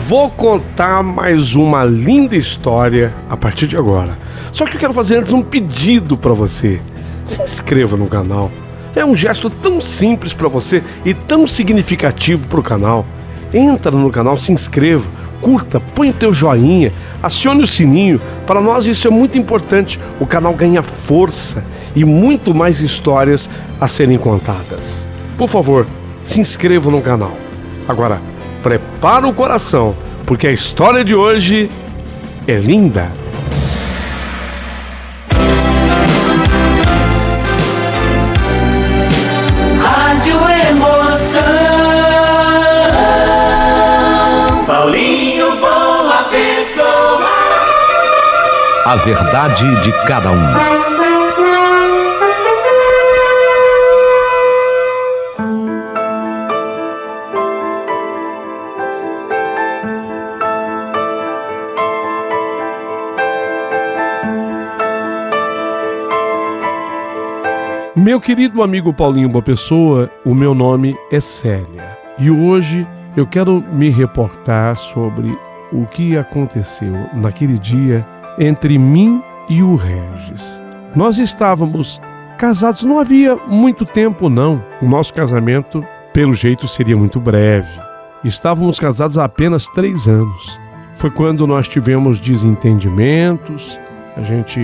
Vou contar mais uma linda história a partir de agora. Só que eu quero fazer antes um pedido para você. Se inscreva no canal. É um gesto tão simples para você e tão significativo para o canal. Entra no canal, se inscreva, curta, põe o teu joinha, acione o sininho. Para nós isso é muito importante. O canal ganha força e muito mais histórias a serem contadas. Por favor, se inscreva no canal. Agora, prepara o coração, porque a história de hoje é linda. Rádio Emoção. Paulinho Boa Pessoa. A verdade de cada um. Meu querido amigo Paulinho Boa Pessoa, o meu nome é Célia. E hoje eu quero me reportar sobre o que aconteceu naquele dia entre mim e o Regis. Nós estávamos casados, não havia muito tempo não. O nosso casamento, pelo jeito, seria muito breve. Estávamos casados há apenas 3 anos. Foi quando nós tivemos desentendimentos, a gente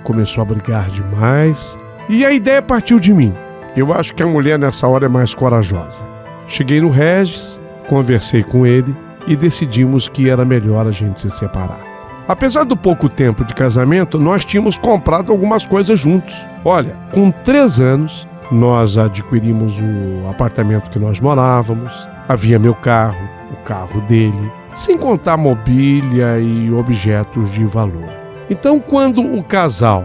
começou a brigar demais. E a ideia partiu de mim. Eu acho que a mulher nessa hora é mais corajosa. Cheguei no Regis, conversei com ele e decidimos que era melhor a gente se separar. Apesar do pouco tempo de casamento, nós tínhamos comprado algumas coisas juntos. Olha, com 3 anos, nós adquirimos o apartamento que nós morávamos, havia meu carro, o carro dele, sem contar mobília e objetos de valor. Então, quando o casal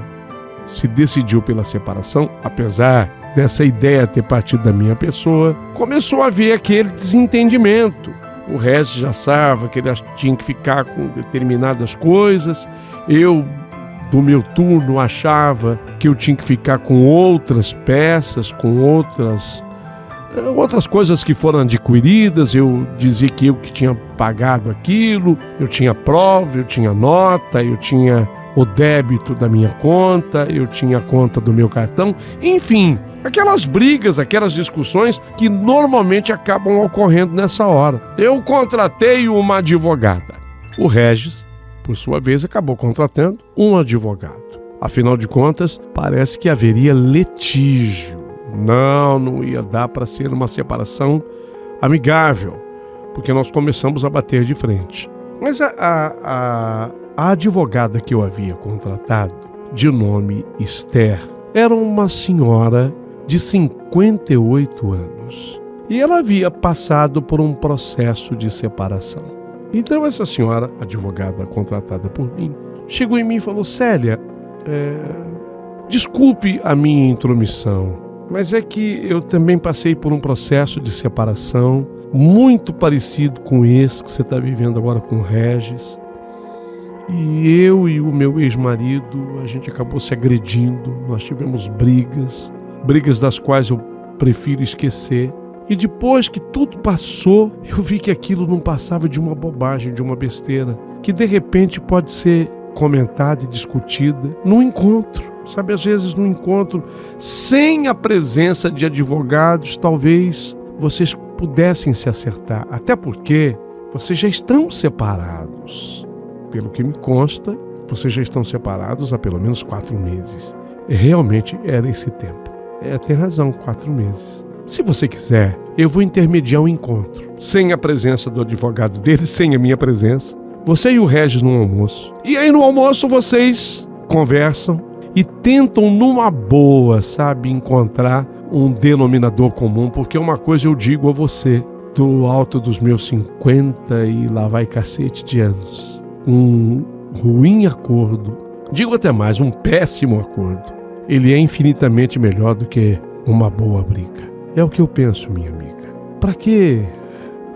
se decidiu pela separação, apesar dessa ideia ter partido da minha pessoa, começou a haver aquele desentendimento. O Regis já achava que ele tinha que ficar com determinadas coisas, eu, do meu turno, achava que eu tinha que ficar com outras peças, com outras coisas que foram adquiridas. Eu dizia que eu que tinha pagado aquilo, eu tinha prova, eu tinha nota, eu tinha o débito da minha conta, eu tinha a conta do meu cartão, enfim, aquelas brigas, aquelas discussões que normalmente acabam ocorrendo nessa hora. Eu contratei uma advogada. O Regis, por sua vez, acabou contratando um advogado. Afinal de contas, parece que haveria litígio. Não ia dar para ser uma separação amigável, porque nós começamos a bater de frente. Mas a advogada que eu havia contratado, de nome Esther, era uma senhora de 58 anos. E ela havia passado por um processo de separação. Então essa senhora, advogada contratada por mim, chegou em mim e falou: Célia, desculpe a minha intromissão, mas é que eu também passei por um processo de separação muito parecido com esse que você está vivendo agora com o Regis. E eu e o meu ex-marido, a gente acabou se agredindo, nós tivemos brigas das quais eu prefiro esquecer. E depois que tudo passou, eu vi que aquilo não passava de uma bobagem, de uma besteira, que de repente pode ser comentada e discutida num encontro. Sabe, às vezes num encontro, sem a presença de advogados, talvez vocês pudessem se acertar, até porque vocês já estão separados. Pelo que me consta, vocês já estão separados há pelo menos 4 meses. Realmente era esse tempo. Tem razão, 4 meses. Se você quiser, eu vou intermediar um encontro, sem a presença do advogado dele, sem a minha presença. Você e o Regis no almoço. E aí no almoço vocês conversam e tentam numa boa, sabe, encontrar um denominador comum, porque uma coisa eu digo a você, do alto dos meus 50 e lá vai cacete de anos. Um ruim acordo, digo até mais, um péssimo acordo, ele é infinitamente melhor do que uma boa briga. É o que eu penso, minha amiga. Para que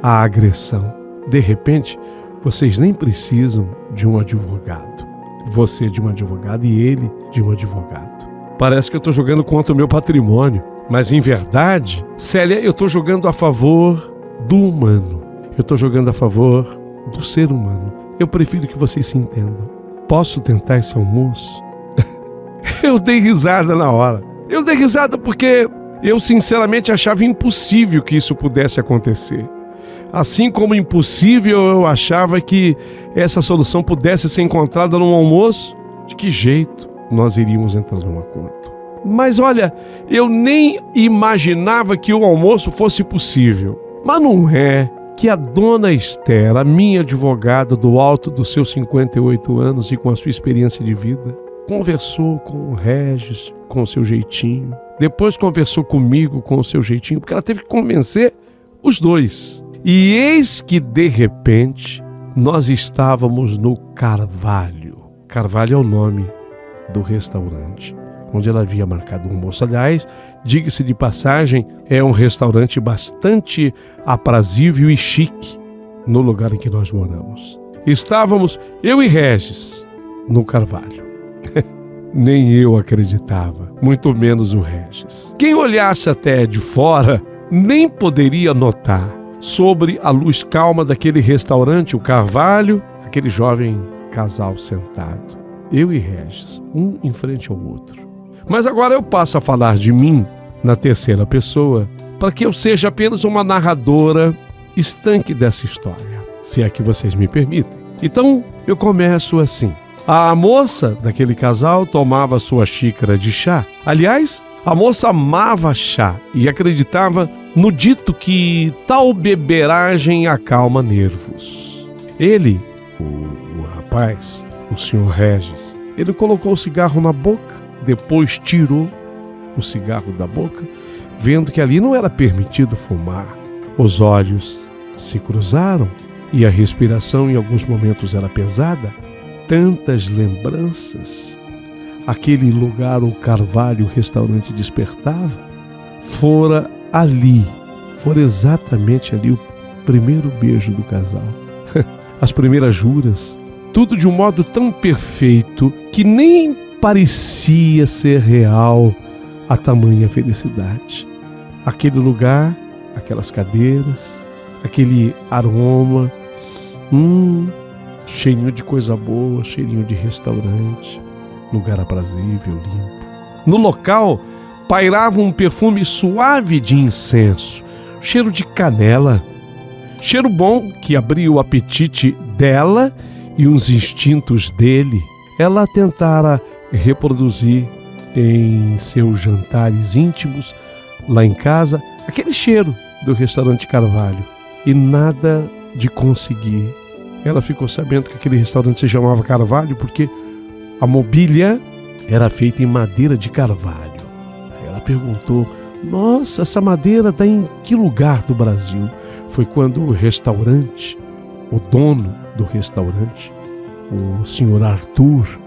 a agressão? De repente, vocês nem precisam de um advogado. Você de um advogado e ele de um advogado. Parece que eu estou jogando contra o meu patrimônio, mas em verdade, Célia, eu estou jogando a favor do humano. Eu estou jogando a favor do ser humano. Eu prefiro que vocês se entendam. Posso tentar esse almoço? Eu dei risada na hora. Eu dei risada porque eu sinceramente achava impossível que isso pudesse acontecer. Assim como impossível eu achava que essa solução pudesse ser encontrada num almoço. De que jeito nós iríamos entrar num acordo? Mas olha, eu nem imaginava que o almoço fosse possível. Mas não é que a dona Esther, a minha advogada do alto dos seus 58 anos e com a sua experiência de vida, conversou com o Regis com o seu jeitinho, depois conversou comigo com o seu jeitinho, porque ela teve que convencer os dois. E eis que, de repente, nós estávamos no Carvalho. Carvalho é o nome do restaurante onde ela havia marcado o almoço. Aliás, diga-se de passagem, é um restaurante bastante aprazível e chique no lugar em que nós moramos. Estávamos, eu e Regis, no Carvalho. Nem eu acreditava, muito menos o Regis. Quem olhasse até de fora nem poderia notar, sobre a luz calma daquele restaurante, o Carvalho, aquele jovem casal sentado. Eu e Regis, um em frente ao outro. Mas agora eu passo a falar de mim na terceira pessoa, para que eu seja apenas uma narradora estanque dessa história, se é que vocês me permitem. Então, eu começo assim. A moça daquele casal tomava sua xícara de chá. Aliás, a moça amava chá e acreditava no dito que tal beberagem acalma nervos. Ele, o rapaz, o senhor Regis, ele colocou o cigarro na boca, depois tirou o cigarro da boca, vendo que ali não era permitido fumar. Os olhos se cruzaram e a respiração em alguns momentos era pesada. Tantas lembranças aquele lugar, o Carvalho, o restaurante, despertava. Fora exatamente ali o primeiro beijo do casal, as primeiras juras, tudo de um modo tão perfeito que nem parecia ser real a tamanha felicidade. Aquele lugar, aquelas cadeiras, aquele aroma, cheirinho de coisa boa, cheirinho de restaurante, lugar aprazível, limpo. No local pairava um perfume suave de incenso, cheiro de canela, cheiro bom que abria o apetite dela e os instintos dele. Ela tentara reproduzir em seus jantares íntimos lá em casa aquele cheiro do restaurante Carvalho e nada de conseguir. Ela ficou sabendo que aquele restaurante se chamava Carvalho porque a mobília era feita em madeira de carvalho. Aí ela perguntou: nossa, essa madeira está em que lugar do Brasil? Foi quando o restaurante, o dono do restaurante, o senhor Arthur,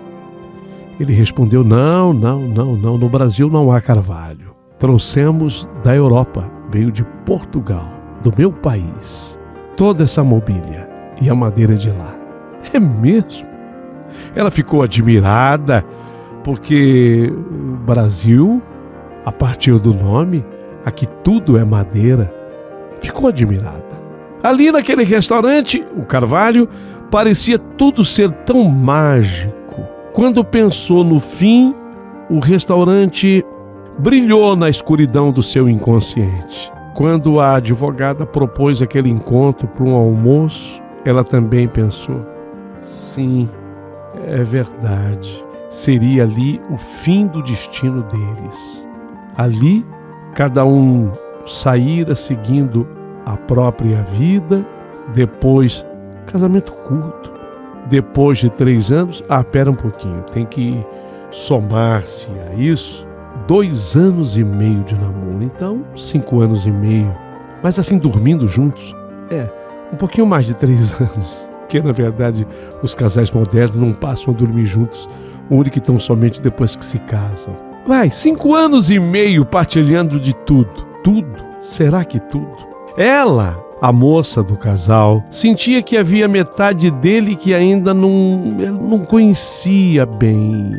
ele respondeu: não, no Brasil não há carvalho. Trouxemos da Europa, veio de Portugal, do meu país, toda essa mobília e a madeira de lá. É mesmo? Ela ficou admirada, porque o Brasil, a partir do nome, aqui tudo é madeira. Ficou admirada. Ali naquele restaurante, o Carvalho, parecia tudo ser tão mágico. Quando pensou no fim, o restaurante brilhou na escuridão do seu inconsciente. Quando a advogada propôs aquele encontro para um almoço, ela também pensou: sim, é verdade, seria ali o fim do destino deles. Ali, cada um saíra seguindo a própria vida. Depois, casamento curto. Depois de 3 anos, pera um pouquinho, tem que somar-se a isso 2 anos e meio de namoro. Então, 5 anos e meio. Mas assim, dormindo juntos, um pouquinho mais de 3 anos. Porque, na verdade, os casais modernos não passam a dormir juntos, único e tão somente depois que se casam. 5 anos e meio partilhando de tudo. Tudo? Será que tudo? Ela, a moça do casal, sentia que havia metade dele que ainda não conhecia bem.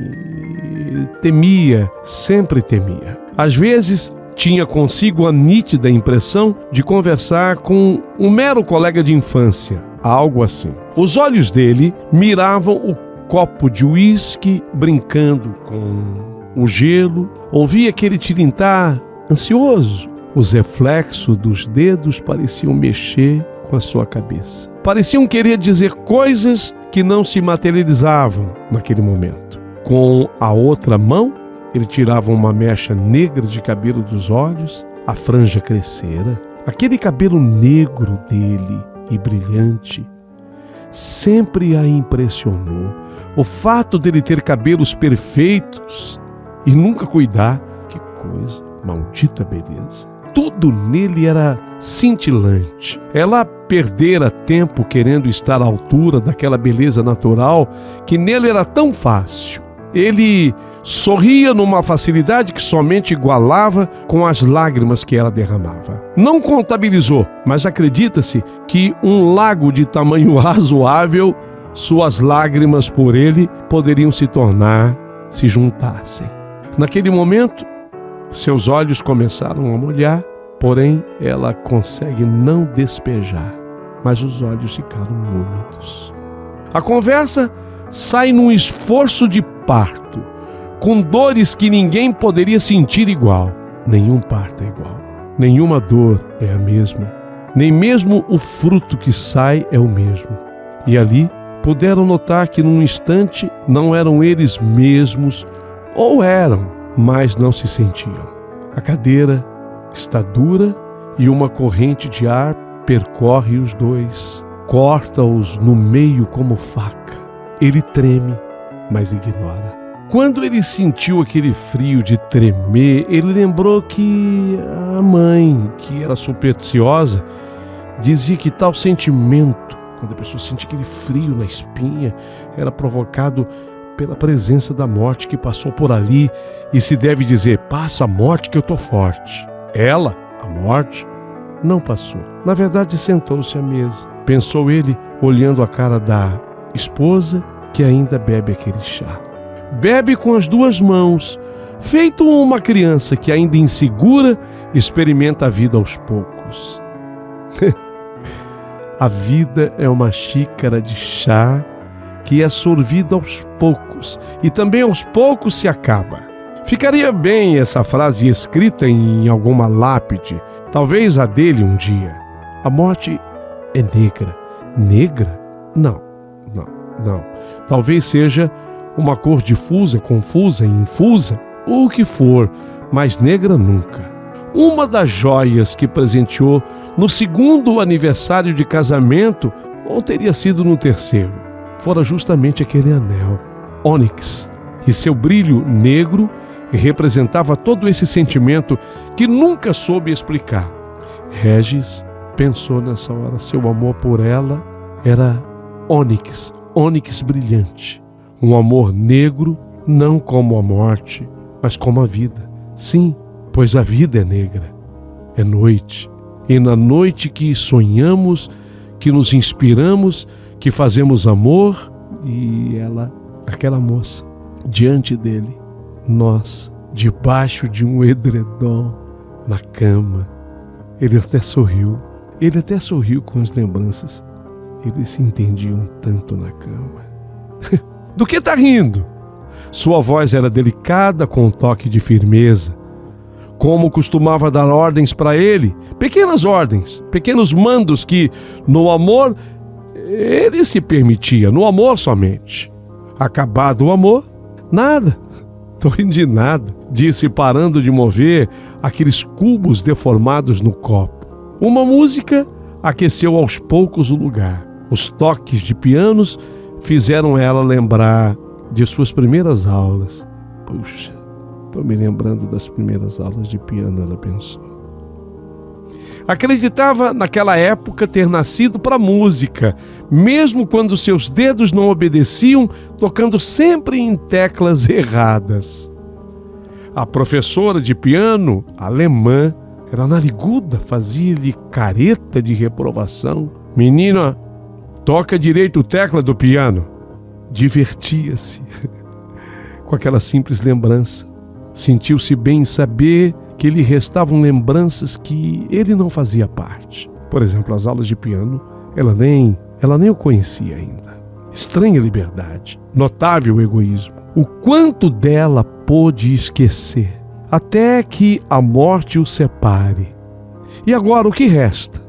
Temia, sempre temia. Às vezes, tinha consigo a nítida impressão de conversar com um mero colega de infância, algo assim. Os olhos dele miravam o copo de uísque brincando com o gelo, ouvia aquele tilintar ansioso. Os reflexos dos dedos pareciam mexer com a sua cabeça. Pareciam querer dizer coisas que não se materializavam naquele momento. Com a outra mão, ele tirava uma mecha negra de cabelo dos olhos, a franja crescera. Aquele cabelo negro dele e brilhante sempre a impressionou. O fato dele ter cabelos perfeitos e nunca cuidar, que coisa, maldita beleza. Tudo nele era cintilante. Ela perdera tempo querendo estar à altura daquela beleza natural que nele era tão fácil. Ele sorria numa facilidade que somente igualava com as lágrimas que ela derramava. Não contabilizou, mas acredita-se que um lago de tamanho razoável, suas lágrimas por ele poderiam se juntassem. Naquele momento, seus olhos começaram a molhar, porém ela consegue não despejar, mas os olhos ficaram úmidos. A conversa sai num esforço de parto, com dores que ninguém poderia sentir igual. Nenhum parto é igual, nenhuma dor é a mesma, nem mesmo o fruto que sai é o mesmo. E ali puderam notar que num instante não eram eles mesmos, ou eram, mas não se sentiam. A cadeira está dura e uma corrente de ar percorre os dois, corta-os no meio como faca. Ele treme, mas ignora. Quando ele sentiu aquele frio de tremer, ele lembrou que a mãe, que era supersticiosa, dizia que tal sentimento, quando a pessoa sente aquele frio na espinha, era provocado pela presença da morte que passou por ali, e se deve dizer: passa a morte que eu estou forte. Ela, a morte, não passou. Na verdade, sentou-se à mesa. Pensou ele, olhando a cara da esposa, que ainda bebe aquele chá. Bebe com as duas mãos, feito uma criança que, ainda insegura, experimenta a vida aos poucos. A vida é uma xícara de chá que é sorvida aos poucos e também aos poucos se acaba. Ficaria bem essa frase escrita em alguma lápide, talvez a dele um dia. A morte é negra. Negra? Não. Talvez seja uma cor difusa, confusa, infusa, ou o que for, mas negra nunca. Uma das joias que presenteou no 2º aniversário de casamento, ou teria sido no 3º, fora justamente aquele anel, ônix, e seu brilho negro representava todo esse sentimento que nunca soube explicar. Regis pensou nessa hora, seu amor por ela era ônix brilhante. Um amor negro, não como a morte, mas como a vida. Sim, pois a vida é negra, é noite. E na noite que sonhamos, que nos inspiramos, que fazemos amor, e ela, aquela moça, diante dele, nós, debaixo de um edredom, na cama. Ele até sorriu com as lembranças. Eles se entendiam tanto na cama. Do que tá rindo? Sua voz era delicada, com um toque de firmeza. Como costumava dar ordens para ele, pequenas ordens, pequenos mandos que, no amor, ele se permitia, no amor somente. Acabado o amor, nada. Tô rindo de nada, disse, parando de mover aqueles cubos deformados no copo. Uma música aqueceu aos poucos o lugar. Os toques de pianos fizeram ela lembrar de suas primeiras aulas. Puxa, estou me lembrando das primeiras aulas de piano, ela pensou. Acreditava naquela época ter nascido para música, mesmo quando seus dedos não obedeciam, tocando sempre em teclas erradas. A professora de piano, alemã, era nariguda, fazia-lhe careta de reprovação. Menina, toca direito a tecla do piano. Divertia-se com aquela simples lembrança. Sentiu-se bem em saber que lhe restavam lembranças que ele não fazia parte. Por exemplo, as aulas de piano, ela nem Ela nem o conhecia ainda. Estranha liberdade, notável egoísmo. O quanto dela pôde esquecer, até que a morte o separe. E agora o que resta?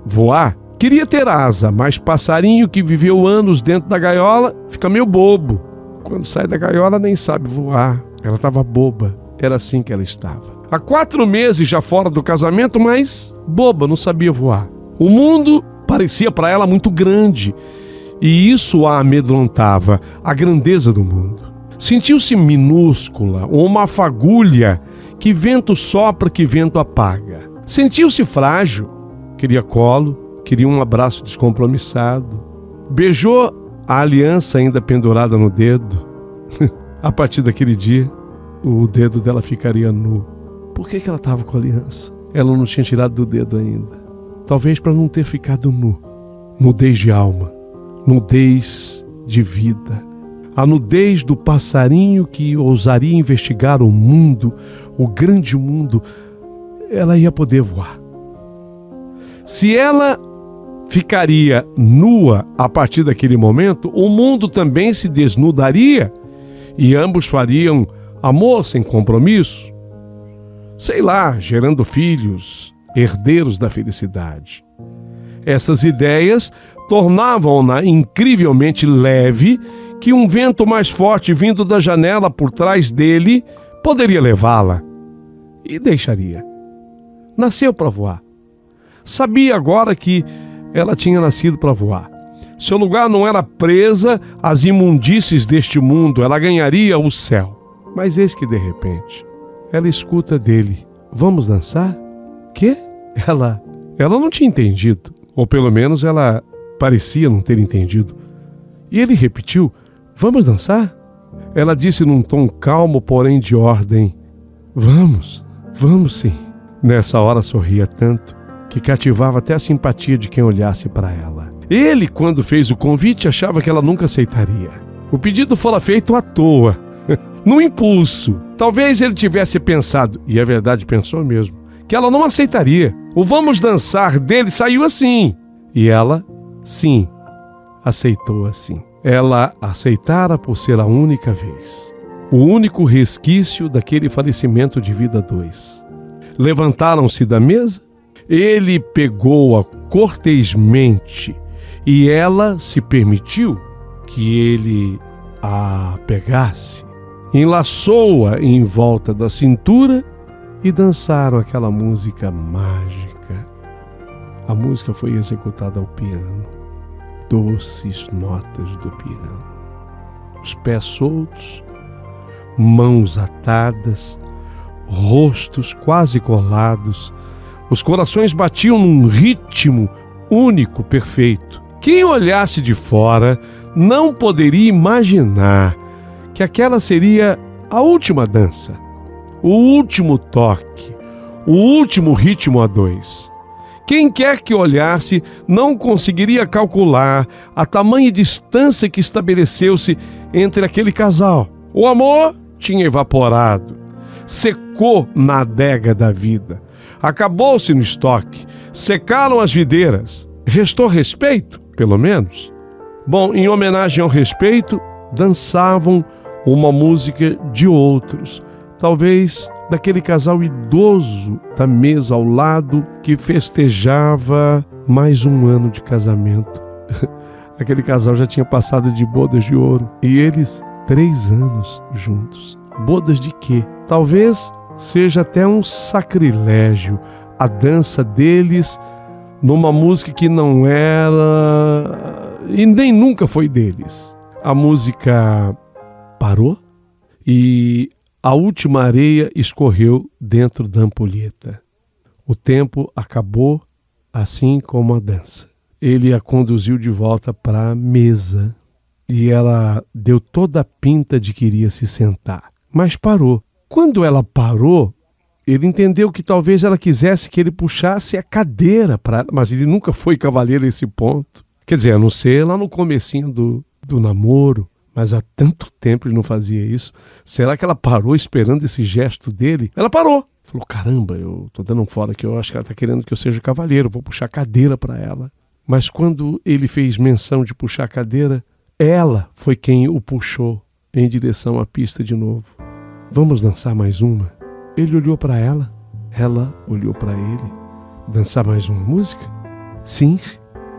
Voar? Queria ter asa, mas passarinho que viveu anos dentro da gaiola fica meio bobo. Quando sai da gaiola nem sabe voar. Ela estava boba, era assim que ela estava. Há 4 meses já fora do casamento, mas boba, não sabia voar. O mundo parecia para ela muito grande e isso a amedrontava, a grandeza do mundo. Sentiu-se minúscula, uma fagulha que vento sopra, que vento apaga. Sentiu-se frágil, queria colo, queria um abraço descompromissado. Beijou a aliança ainda pendurada no dedo. A partir daquele dia, o dedo dela ficaria nu. Por que ela estava com a aliança? Ela não tinha tirado do dedo ainda. Talvez para não ter ficado nu. Nudez de alma, nudez de vida. A nudez do passarinho que ousaria investigar o mundo, o grande mundo. Ela ia poder voar. Se ela ficaria nua a partir daquele momento, o mundo também se desnudaria e ambos fariam amor sem compromisso. Sei lá, gerando filhos, herdeiros da felicidade. Essas ideias tornavam-na incrivelmente leve, que um vento mais forte vindo da janela por trás dele poderia levá-la e deixaria. Nasceu para voar. Sabia agora que ela tinha nascido para voar. Seu lugar não era presa às imundícies deste mundo, ela ganharia o céu. Mas eis que de repente, ela escuta dele: vamos dançar? Quê? Ela não tinha entendido, ou pelo menos ela parecia não ter entendido. E ele repetiu: vamos dançar? Ela disse num tom calmo, porém de ordem: vamos sim. Nessa hora sorria tanto que cativava até a simpatia de quem olhasse para ela. Ele, quando fez o convite, achava que ela nunca aceitaria. O pedido fora feito à toa, no impulso. Talvez ele tivesse pensado, e é verdade, pensou mesmo, que ela não aceitaria. O vamos dançar dele saiu assim. E ela, sim, aceitou assim. Ela aceitara por ser a única vez. O único resquício daquele falecimento de vida 2. Levantaram-se da mesa, ele pegou-a cortesmente e ela se permitiu que ele a pegasse. Enlaçou-a em volta da cintura e dançaram aquela música mágica. A música foi executada ao piano, doces notas do piano. Os pés soltos, mãos atadas, rostos quase colados, os corações batiam num ritmo único, perfeito. Quem olhasse de fora não poderia imaginar que aquela seria a última dança, o último toque, o último ritmo a 2. Quem quer que olhasse não conseguiria calcular a tamanha distância que estabeleceu-se entre aquele casal. O amor tinha evaporado, secou na adega da vida, acabou-se no estoque, secaram as videiras. Restou respeito, pelo menos? Bom, em homenagem ao respeito, dançavam uma música de outros, talvez daquele casal idoso da mesa ao lado que festejava mais um ano de casamento. Aquele casal já tinha passado de bodas de ouro e eles 3 anos juntos. Bodas de quê? Talvez seja até um sacrilégio a dança deles numa música que não era e nem nunca foi deles. A música parou e a última areia escorreu dentro da ampulheta. O tempo acabou, assim como a dança. Ele a conduziu de volta para a mesa e ela deu toda a pinta de que iria se sentar. Mas parou. Quando ela parou, ele entendeu que talvez ela quisesse que ele puxasse a cadeira para ela, mas ele nunca foi cavalheiro a esse ponto. Quer dizer, a não ser lá no comecinho do namoro, mas há tanto tempo ele não fazia isso. Será que ela parou esperando esse gesto dele? Ela parou. Falou: caramba, eu tô dando um fora aqui, eu acho que ela tá querendo que eu seja cavalheiro, vou puxar a cadeira para ela. Mas quando ele fez menção de puxar a cadeira, ela foi quem o puxou em direção à pista de novo. Vamos dançar mais uma? Ele olhou para ela olhou para ele. Dançar mais uma música? Sim,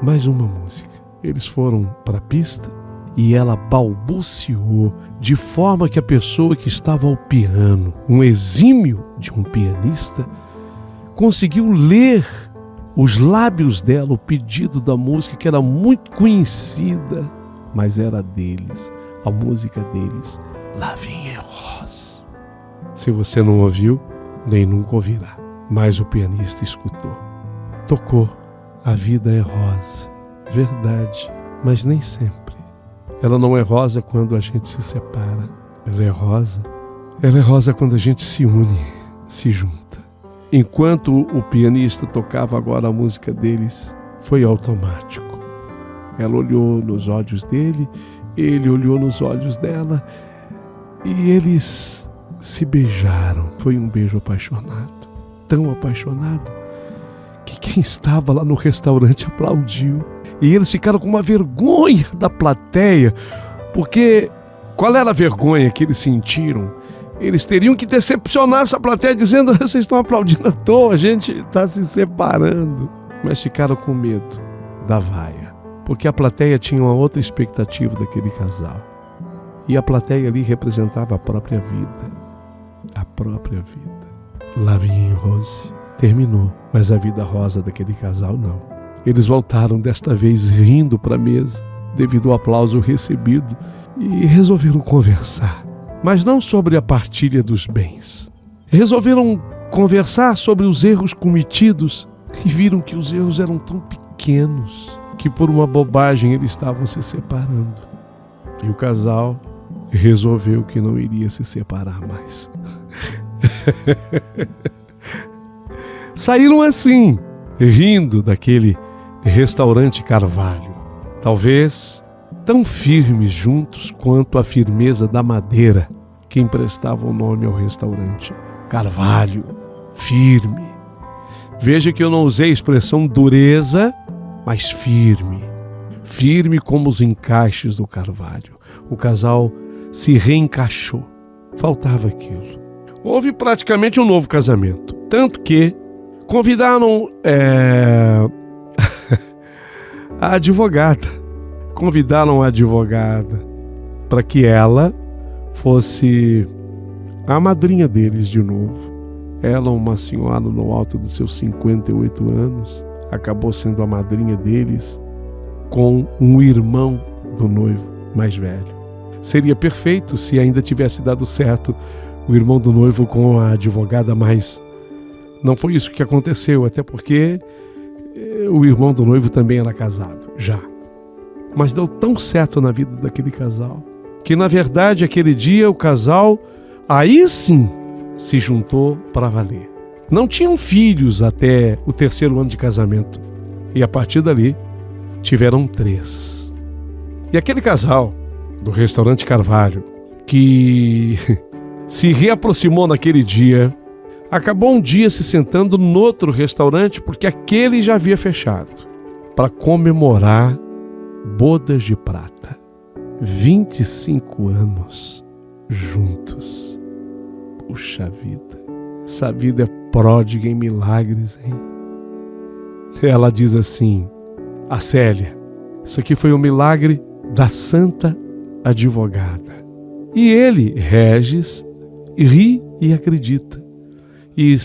mais uma música. Eles foram para a pista e ela balbuciou de forma que a pessoa que estava ao piano, um exímio de um pianista, conseguiu ler os lábios dela, o pedido da música, que era muito conhecida, mas era deles, a música deles, La Vie en Rose. Se você não ouviu, nem nunca ouvirá, mas o pianista escutou. Tocou, a vida é rosa, verdade, mas nem sempre. Ela não é rosa quando a gente se separa, ela é rosa quando a gente se une, se junta. Enquanto o pianista tocava agora a música deles, foi automático. Ela olhou nos olhos dele, ele olhou nos olhos dela e eles se beijaram. Foi um beijo apaixonado, tão apaixonado, que quem estava lá no restaurante aplaudiu. E eles ficaram com uma vergonha da plateia, porque qual era a vergonha que eles sentiram? Eles teriam que decepcionar essa plateia dizendo: vocês estão aplaudindo à toa, a gente está se separando. Mas ficaram com medo da vaia, porque a plateia tinha uma outra expectativa daquele casal. E a plateia ali representava a própria vida. A própria vida. La Vie en Rose terminou, mas a vida rosa daquele casal não. Eles voltaram desta vez rindo para a mesa, devido ao aplauso recebido, e resolveram conversar. Mas não sobre a partilha dos bens. Resolveram conversar sobre os erros cometidos e viram que os erros eram tão pequenos que por uma bobagem eles estavam se separando. E o casal resolveu que não iria se separar mais. Saíram assim, rindo daquele restaurante Carvalho. Talvez tão firmes juntos quanto a firmeza da madeira que emprestava o nome ao restaurante. Carvalho, firme. Veja que eu não usei a expressão dureza, mas firme. Firme como os encaixes do carvalho. O casal se reencaixou. Faltava aquilo. Houve praticamente um novo casamento. Tanto que convidaram a advogada. Convidaram a advogada para que ela fosse a madrinha deles de novo. Ela, uma senhora no alto dos seus 58 anos, acabou sendo a madrinha deles com um irmão do noivo mais velho. Seria perfeito se ainda tivesse dado certo o irmão do noivo com a advogada, mas não foi isso que aconteceu, até porque o irmão do noivo também era casado, já. Mas deu tão certo na vida daquele casal, que na verdade aquele dia o casal, aí sim, se juntou para valer. Não tinham filhos até o 3º ano de casamento, e a partir dali tiveram 3. E aquele casal do restaurante Carvalho, que se reaproximou naquele dia, acabou um dia se sentando no outro restaurante, porque aquele já havia fechado, para comemorar bodas de prata. 25 anos juntos. Puxa vida, essa vida é pródiga em milagres, hein? Ela diz assim, a Célia, isso aqui foi um milagre da santa advogada. E ele, Regis, ri e acredita. E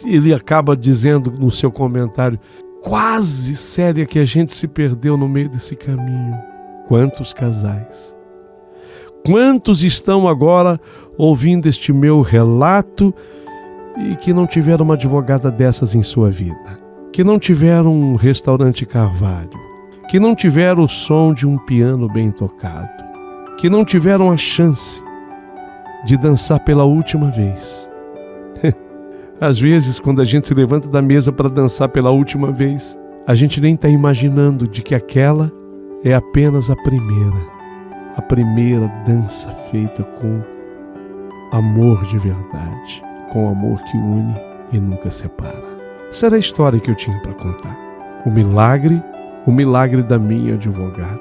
ele acaba dizendo no seu comentário, quase, Célia, que a gente se perdeu no meio desse caminho. Quantos casais? Quantos estão agora ouvindo este meu relato e que não tiveram uma advogada dessas em sua vida? Que não tiveram um restaurante Carvalho? Que não tiveram o som de um piano bem tocado? Que não tiveram a chance de dançar pela última vez? Às vezes, quando a gente se levanta da mesa para dançar pela última vez, a gente nem está imaginando de que aquela é apenas a primeira dança feita com amor de verdade, com amor que une e nunca separa. Essa era a história que eu tinha para contar. O milagre o milagre da minha advogada.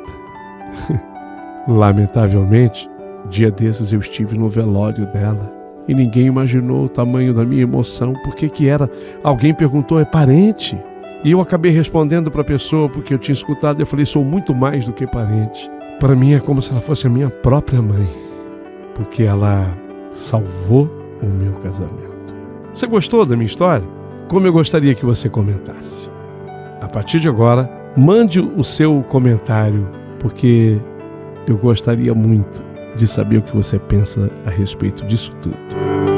Lamentavelmente, dia desses eu estive no velório dela e ninguém imaginou o tamanho da minha emoção. Por que era? Alguém perguntou, é parente? E eu acabei respondendo para a pessoa, porque eu tinha escutado, eu falei, sou muito mais do que parente. Para mim é como se ela fosse a minha própria mãe, porque ela salvou o meu casamento. Você gostou da minha história? Como eu gostaria que você comentasse. A partir de agora, mande o seu comentário, porque eu gostaria muito de saber o que você pensa a respeito disso tudo.